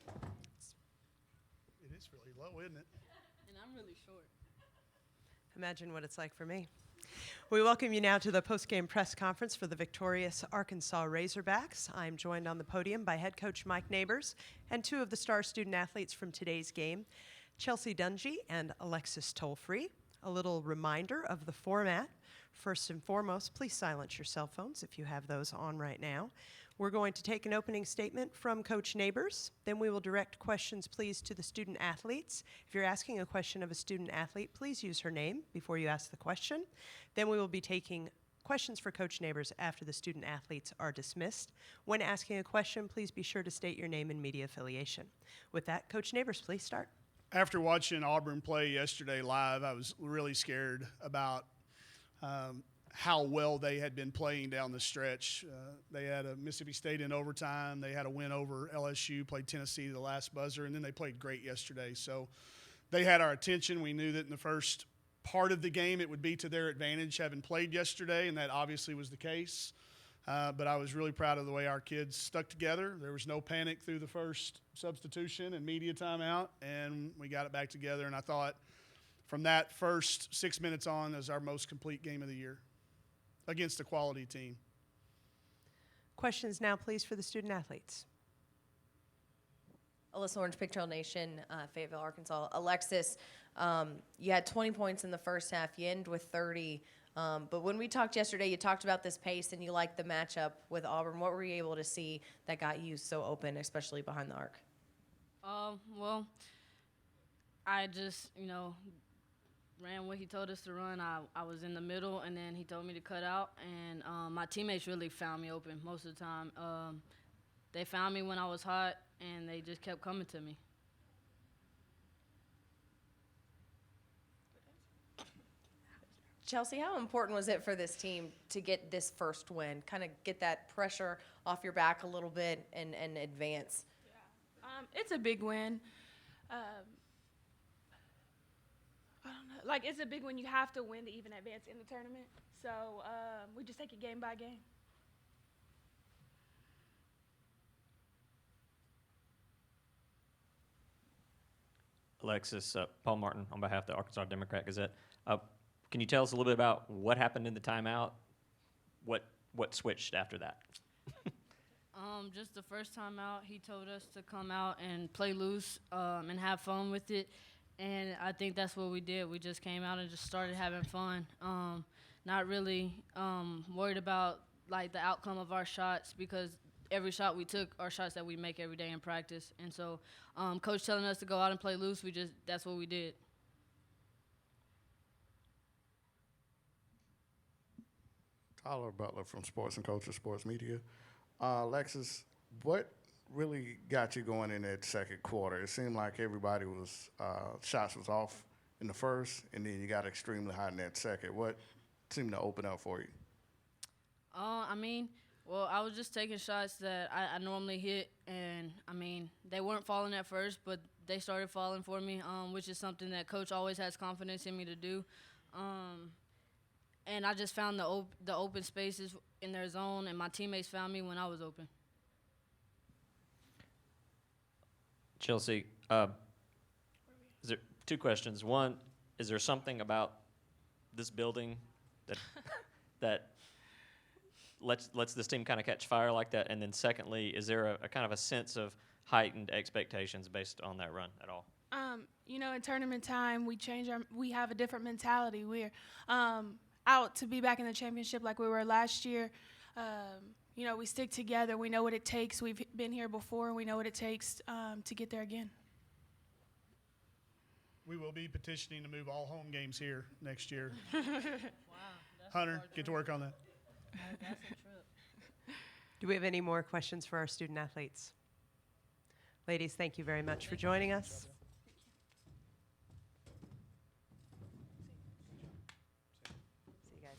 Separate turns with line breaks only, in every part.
It is really low, isn't it?
And I'm really short.
Imagine what it's like for me. We welcome you now to the post-game press conference for the victorious Arkansas Razorbacks. I'm joined on the podium by head coach Mike Neighbors and two of the star student athletes from today's game, Chelsea Dungee and Alexis Tolefree. A little reminder of the format. First and foremost, please silence your cell phones if you have those on right now. We're going to take an opening statement from Coach Neighbors. Then we will direct questions, please, to the student athletes. If you're asking a question of a student athlete, please use her name before you ask the question. Then we will be taking questions for Coach Neighbors after the student athletes are dismissed. When asking a question, please be sure to state your name and media affiliation. With that, Coach Neighbors, please start.
After watching Auburn play yesterday live, I was really scared about how well they had been playing down the stretch. They had a Mississippi State in overtime. They had a win over LSU, played Tennessee the last buzzer, and then they played great yesterday. So they had our attention. We knew that in the first part of the game it would be to their advantage having played yesterday, and that obviously was the case. But I was really proud of the way our kids stuck together. There was no panic through the first substitution and media timeout, and we got it back together. And I thought from that first 6 minutes on is our most complete game of the year against a quality team.
Questions now, please, for the student athletes.
Alyssa Orange, Pictorial Nation, Fayetteville, Arkansas. Alexis, you had 20 points in the first half. You ended with 30. But when we talked yesterday, you talked about this pace and you liked the matchup with Auburn. What were you able to see that got you so open, especially behind the arc?
Well, I just, ran what he told us to run. I was in the middle, and then he told me to cut out. And my teammates really found me open most of the time. They found me when I was hot, and they just kept coming to me.
Chelsea, how important was it for this team to get this first win, kind of get that pressure off your back a little bit and advance?
Yeah, it's a big win. I don't know. Like, it's a big win. You have to win to even advance in the tournament. So we just take it game by game.
Alexis, Paul Martin on behalf of the Arkansas Democrat Gazette. Can you tell us a little bit about what happened in the timeout? What switched after that?
Just the first time out, he told us to come out and play loose and have fun with it. And I think that's what we did. We just came out and just started having fun. Not really worried about, the outcome of our shots, because every shot we took are shots that we make every day in practice. And so Coach telling us to go out and play loose, that's what we did.
Tyler Butler from Sports and Culture Sports Media. Alexis, what really got you going in that second quarter? It seemed like everybody was shots was off in the first, and then you got extremely hot in that second. What seemed to open up for you?
I was just taking shots that I normally hit, and they weren't falling at first, but they started falling for me, which is something that Coach always has confidence in me to do. And I just found the open spaces in their zone, and my teammates found me when I was open.
Chelsea, is there two questions? One, is there something about this building that lets this team kind of catch fire like that? And then secondly, is there a kind of a sense of heightened expectations based on that run at all?
In tournament time, we have a different mentality. We're out to be back in the championship like we were last year. We stick together. We know what it takes. We've been here before, and we know what it takes to get there again.
We will be petitioning to move all home games here next year.
Wow.
Hunter, get to work on that.
That's a trip.
Do we have any more questions for our student athletes? Ladies, thank you very much for joining us. See you guys.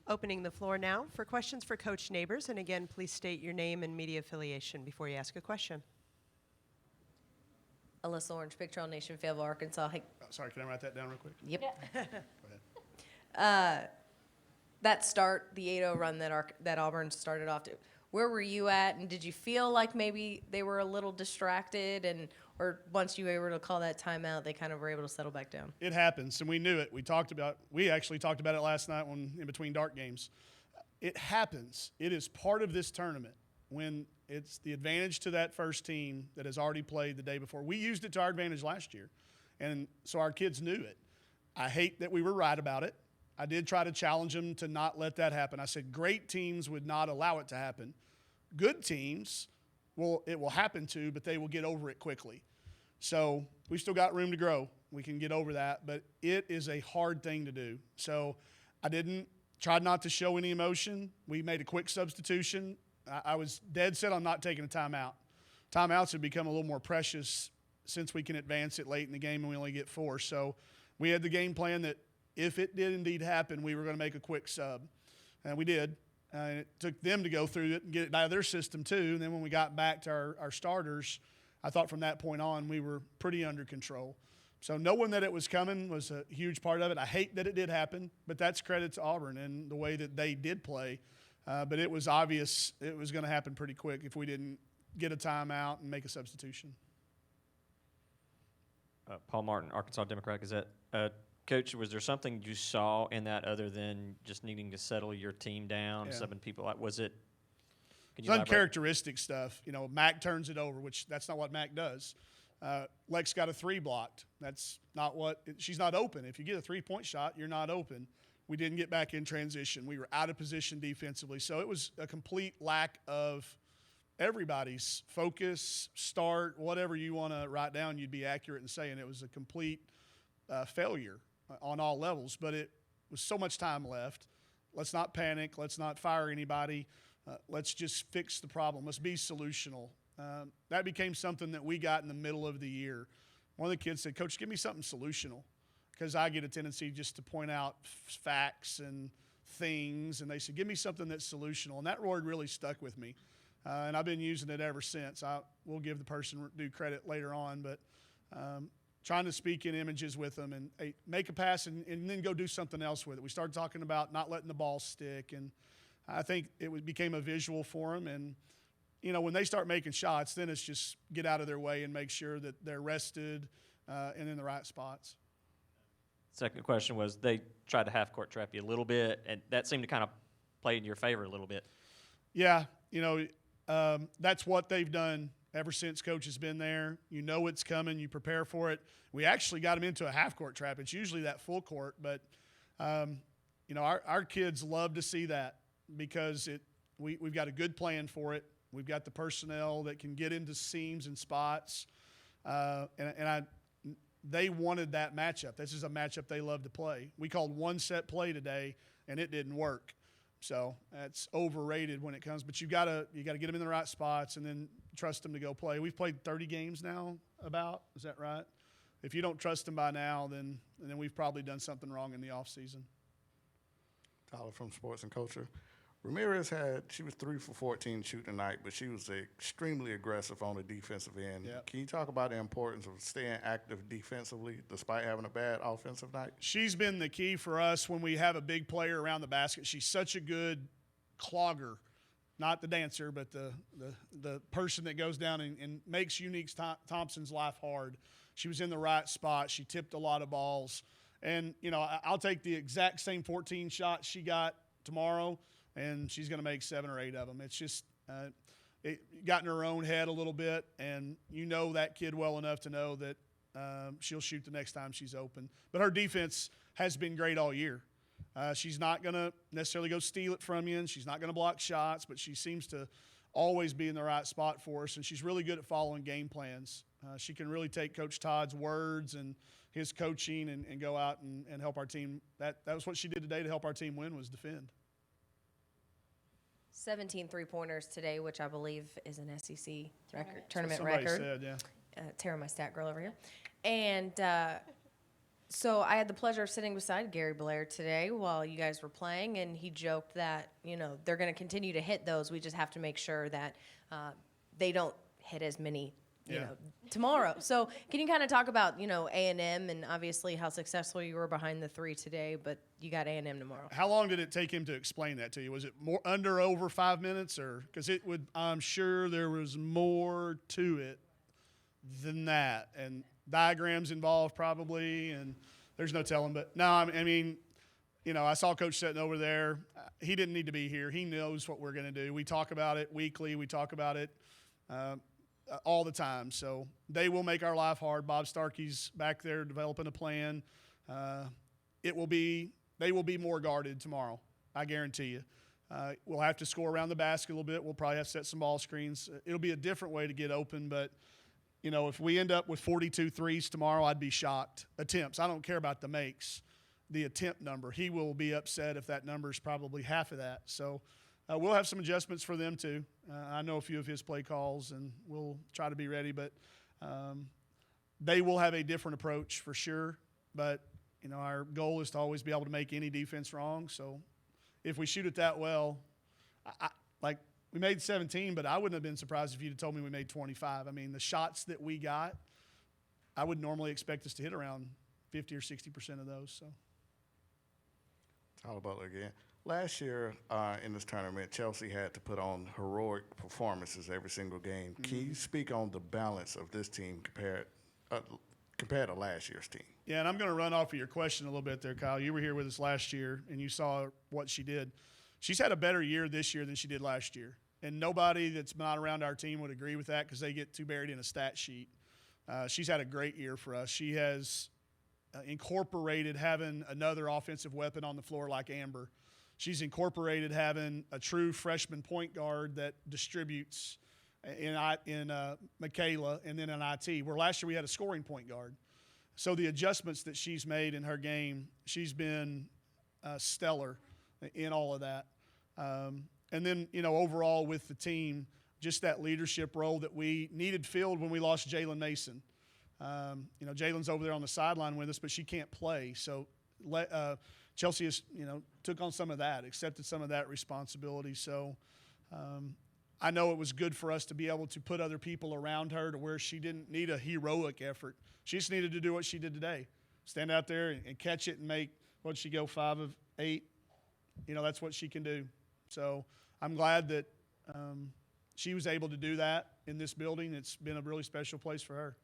Opening the floor now for questions for Coach Neighbors. And again, please state your name and media affiliation before you ask a question.
Alyssa Orange, Pictorial Nation, Fayetteville, Arkansas. Hey.
Sorry, can I write that down real quick?
Yep.
Go ahead.
That start, the 8-0 run that Auburn started off to, where were you at, and did you feel like maybe they were a little distracted, or once you were able to call that timeout, they kind of were able to settle back down?
It happens, and we knew it. We actually talked about it last night in between dark games. It happens. It is part of this tournament when it's the advantage to that first team that has already played the day before. We used it to our advantage last year, and so our kids knew it. I hate that we were right about it. I did try to challenge them to not let that happen. I said great teams would not allow it to happen. Good teams, it will happen to, but they will get over it quickly. So we've still got room to grow. We can get over that, but it is a hard thing to do. So I tried not to show any emotion. We made a quick substitution. I was dead set on not taking a timeout. Timeouts have become a little more precious since we can advance it late in the game and we only get 4. So we had the game plan that if it did indeed happen, we were going to make a quick sub. And we did. And it took them to go through it and get it out of their system too. And then when we got back to our starters, I thought from that point on we were pretty under control. So knowing that it was coming was a huge part of it. I hate that it did happen, but that's credit to Auburn and the way that they did play. But it was obvious it was going to happen pretty quick if we didn't get a timeout and make a substitution.
Paul Martin, Arkansas Democrat Gazette. Coach, was there something you saw in that other than just needing to settle your team down,
Yeah.
subbing people out? Was it?
It's uncharacteristic stuff. Mac turns it over, which that's not what Mac does. Lex got a 3 blocked. That's not she's not open. If you get a 3-point shot, you're not open. We didn't get back in transition. We were out of position defensively. So it was a complete lack of everybody's focus, start, whatever you want to write down, you'd be accurate in saying it was a complete failure on all levels. But it was so much time left. Let's not panic. Let's not fire anybody. Let's just fix the problem. Let's be solutional. That became something that we got in the middle of the year. One of the kids said, Coach, give me something solutional, because I get a tendency just to point out facts and things, and they said, give me something that's solutional. And that word really stuck with me, and I've been using it ever since. I will give the person due credit later on, but trying to speak in images with them and hey, make a pass and then go do something else with it. We started talking about not letting the ball stick, and I think it became a visual for them. And, when they start making shots, then it's just get out of their way and make sure that they're rested and in the right spots.
Second question was they tried to half-court trap you a little bit, and that seemed to kind of play in your favor a little bit.
Yeah, that's what they've done ever since Coach has been there. You know it's coming. You prepare for it. We actually got them into a half-court trap. It's usually that full court, but, our kids love to see that because we've got a good plan for it. We've got the personnel that can get into seams and spots, they wanted that matchup. This is a matchup they love to play. We called one set play today, and it didn't work. So that's overrated when it comes. But you got to get them in the right spots and then trust them to go play. We've played 30 games now about. Is that right? If you don't trust them by now, then we've probably done something wrong in the offseason.
Tyler from Sports and Culture. Ramirez she was 3 for 14 shooting tonight, but she was extremely aggressive on the defensive end.
Yep.
Can you talk about the importance of staying active defensively despite having a bad offensive night?
She's been the key for us when we have a big player around the basket. She's such a good clogger, not the dancer, but the person that goes down and makes Unique Thompson's life hard. She was in the right spot. She tipped a lot of balls. And, I'll take the exact same 14 shots she got tomorrow, and she's going to make 7 or 8 of them. It's just it got in her own head a little bit, and that kid well enough to know that she'll shoot the next time she's open. But her defense has been great all year. She's not going to necessarily go steal it from you, and she's not going to block shots, but she seems to always be in the right spot for us, and she's really good at following game plans. She can really take Coach Todd's words and his coaching and go out and help our team. That was what she did today to help our team win, was defend.
17 3-pointers today, which I believe is an SEC tournament
Somebody
record.
said, yeah.
Tara, my stat girl over here. And so I had the pleasure of sitting beside Gary Blair today while you guys were playing, and he joked that, they're going to continue to hit those. We just have to make sure that they don't hit as many you
Yeah.
know, tomorrow. So can you kind of talk about, you know, A&M and obviously how successful you were behind the 3 today, but you got A&M tomorrow?
How long did it take him to explain that to you? Was it over 5 minutes, or because it would? I'm sure there was more to it than that, and diagrams involved probably, and there's no telling. But no, I mean, you know, I saw Coach sitting over there. He didn't need to be here. He knows what we're going to do. We talk about it weekly. We talk about it all the time. So they will make our life hard. Bob Starkey's back there developing a plan. They will be more guarded tomorrow. I guarantee you. We'll have to score around the basket a little bit. We'll probably have to set some ball screens. It'll be a different way to get open, but you know, if we end up with 42 threes tomorrow, I'd be shocked. Attempts. I don't care about the makes. The attempt number. He will be upset if that number is probably half of that. So we'll have some adjustments for them too. I know a few of his play calls, and we'll try to be ready. But they will have a different approach for sure. But, you know, our goal is to always be able to make any defense wrong. So if we shoot it that well, like we made 17, but I wouldn't have been surprised if you'd have told me we made 25. I mean, the shots that we got, I would normally expect us to hit around 50 or 60% of those. So.
Tyler Butler again. Last year in this tournament, Chelsea had to put on heroic performances every single game. Can you speak on the balance of this team compared to last year's team?
Yeah, and I'm going to run off of your question a little bit there, Kyle. You were here with us last year, and you saw what she did. She's had a better year this year than she did last year. And nobody that's not around our team would agree with that because they get too buried in a stat sheet. She's had a great year for us. She has incorporated having another offensive weapon on the floor like Amber. She's incorporated having a true freshman point guard that distributes in Michaela and then in IT, where last year we had a scoring point guard. So the adjustments that she's made in her game, she's been stellar in all of that. And then, you know, overall with the team, just that leadership role that we needed filled when we lost Jalen Mason. You know, Jalen's over there on the sideline with us, but she can't play. So Chelsea has, you know, took on some of that, accepted some of that responsibility. So I know it was good for us to be able to put other people around her to where she didn't need a heroic effort. She just needed to do what she did today. Stand out there and catch it and make, what'd she go, 5 of 8? You know, that's what she can do. So I'm glad that she was able to do that in this building. It's been a really special place for her.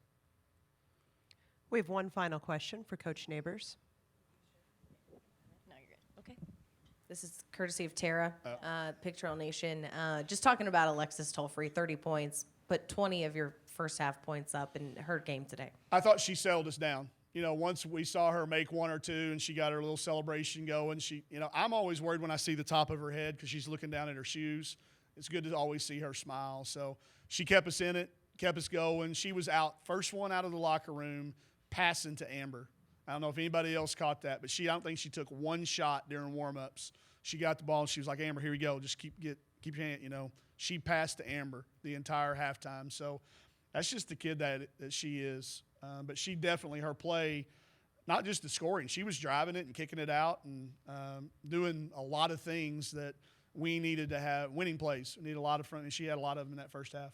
We have one final question for Coach Neighbors.
No, you're good. Okay. This is courtesy of Tara, Pictorial Nation. Just talking about Alexis Tolefree, 30 points, put 20 of your first half points up in her game today.
I thought she settled us down. You know, once we saw her make 1 or 2 and she got her little celebration going, you know, I'm always worried when I see the top of her head because she's looking down at her shoes. It's good to always see her smile. So she kept us in it, kept us going. She was out, first one out of the locker room, passing to Amber. I don't know if anybody else caught that, but I don't think she took one shot during warm-ups. She got the ball, and she was like, Amber, here we go. Just keep your hand, you know. She passed to Amber the entire halftime. So that's just the kid that she is. But she definitely, her play, not just the scoring, she was driving it and kicking it out and doing a lot of things that we needed to have, winning plays. We need a lot of front, and she had a lot of them in that first half.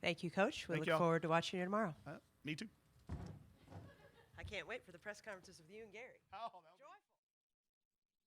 Thank you, Coach. We
Thank
look
y'all.
forward to watching you tomorrow.
Me too.
I can't wait for the press conferences with you and Gary.
Oh, that was